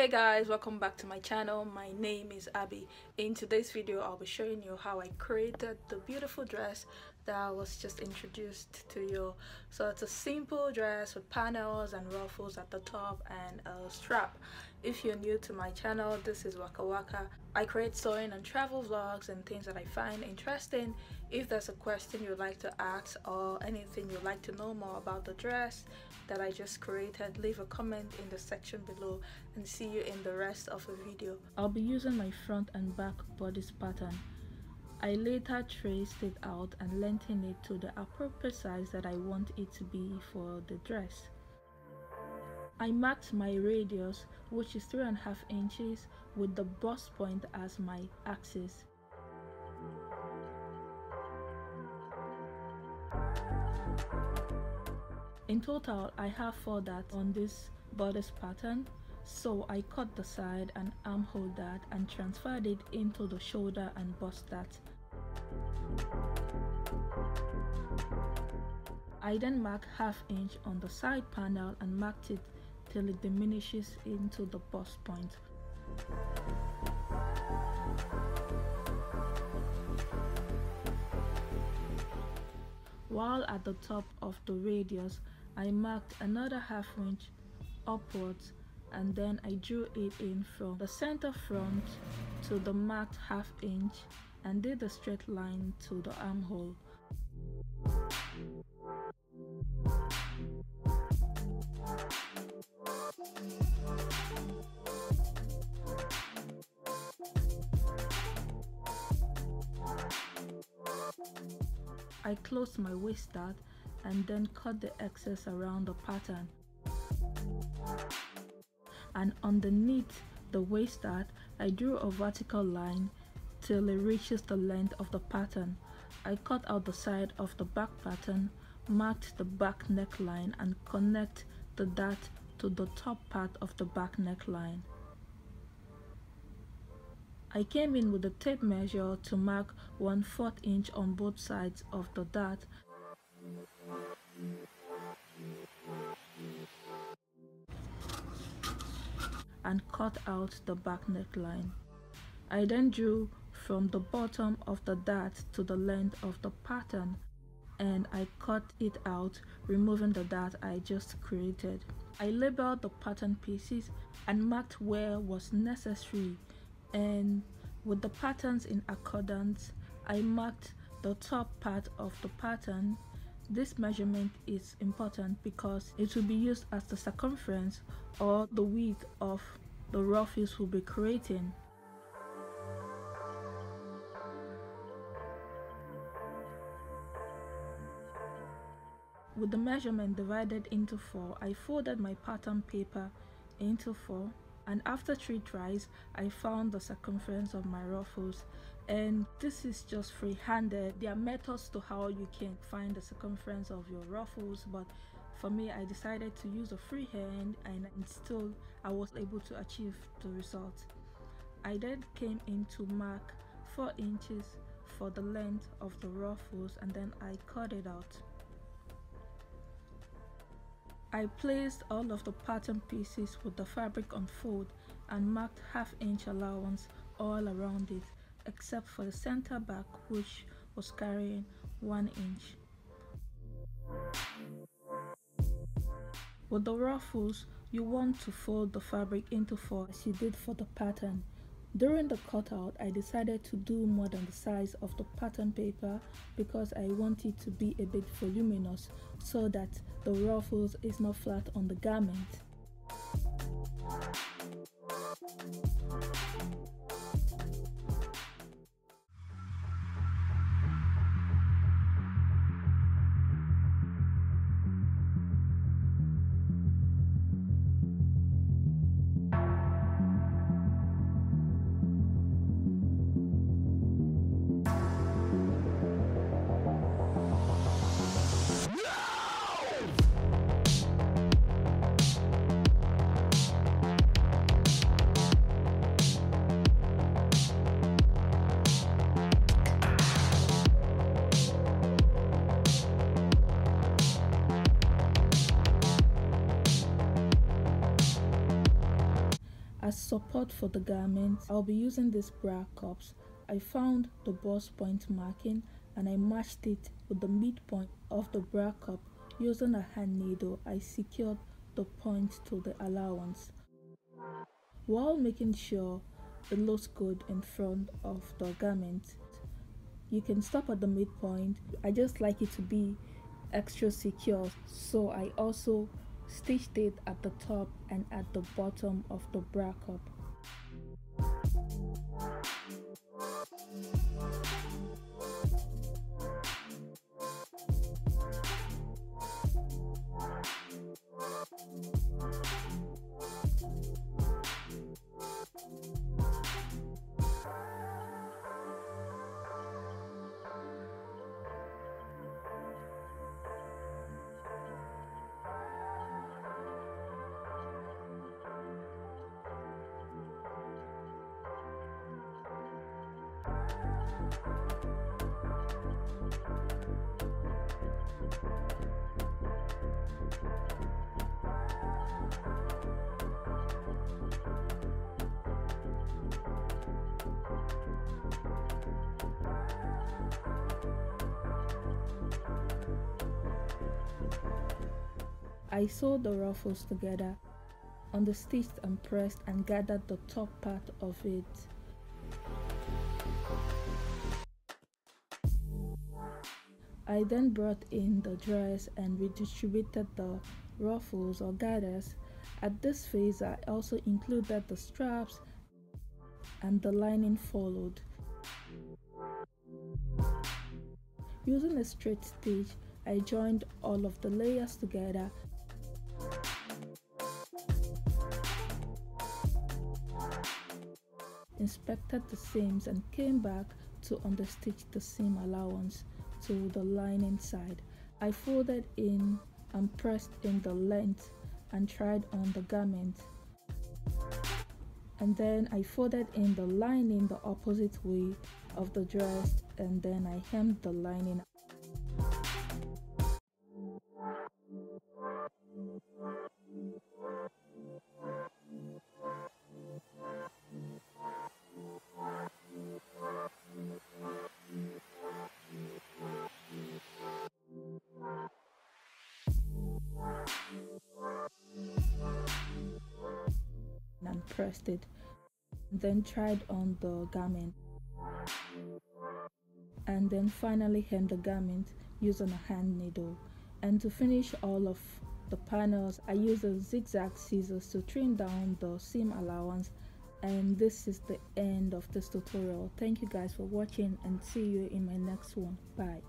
Hey guys, welcome back to my channel. My name is Abby. In today's video I'll be showing you how I created the beautiful dress that was just introduced to you. So it's a simple dress with panels and ruffles at the top and a strap. If you're new to my channel, this is Waka Waka. I create sewing and travel vlogs and things that I find interesting. If there's a question you'd like to ask or anything you'd like to know more about the dress that I just created, leave a comment in the section below and see you in the rest of the video. I'll be using my front and back bodice pattern. I later traced it out and lengthened it to the appropriate size that I want it to be for the dress. I marked my radius, which is 3.5 inches, with the bust point as my axis. In total, I have 4 dots on this bodice pattern, so I cut the side and armhole dart and transferred it into the shoulder and bust dart. I then marked 1/2 inch on the side panel and marked it till it diminishes into the bust point. While at the top of the radius, I marked another 1/2 inch upwards, and then I drew it in from the center front to the marked 1/2 inch and did a straight line to the armhole. I closed my waist dart and then cut the excess around the pattern. And underneath the waist dart, I drew a vertical line till it reaches the length of the pattern. I cut out the side of the back pattern, marked the back neckline and connect the dart to the top part of the back neckline. I came in with the tape measure to mark 1/4 inch on both sides of the dart. And cut out the back neckline. I then drew from the bottom of the dart to the length of the pattern and I cut it out, removing the dart I just created. I labeled the pattern pieces and marked where was necessary, and with the patterns in accordance, I marked the top part of the pattern. This measurement is important because it will be used as the circumference or the width of the ruffles we'll be creating. With the measurement divided into 4, I folded my pattern paper into 4, and after 3 tries I found the circumference of my ruffles. And this is just free-handed. There are methods to how you can find the circumference of your ruffles, but for me I decided to use a free hand, and still I was able to achieve the result. I then came in to mark 4 inches for the length of the ruffles, and then I cut it out. I placed all of the pattern pieces with the fabric on fold and marked 1/2 inch allowance all around it, except for the center back, which was carrying 1 inch. With the ruffles, you want to fold the fabric into 4 as you did for the pattern. During the cutout, I decided to do more than the size of the pattern paper because I want it to be a bit voluminous so that the ruffles is not flat on the garment. support for the garment, I'll be using these bra cups. I found the bust point marking and I matched it with the midpoint of the bra cup. Using a hand needle, I secured the point to the allowance, while making sure it looks good in front of the garment. You can stop at the midpoint. I just like it to be extra secure, so I also stitched it at the top and at the bottom of the bra cup. I sewed the ruffles together, understitched and pressed and gathered the top part of it. I then brought in the dress and redistributed the ruffles or gathers. At this phase, I also included the straps and the lining followed. Using a straight stitch, I joined all of the layers together. Inspected the seams and came back to understitch the seam allowance to the lining side. I folded in and pressed in the length and tried on the garment. And then I folded in the lining the opposite way of the dress, and then I hemmed the lining. And pressed it, then tried on the garment, and then finally hemmed the garment using a hand needle. And to finish all of the panels, I used a zigzag scissors to trim down the seam allowance. And this is the end of this tutorial. Thank you guys for watching and see you in my next one. Bye.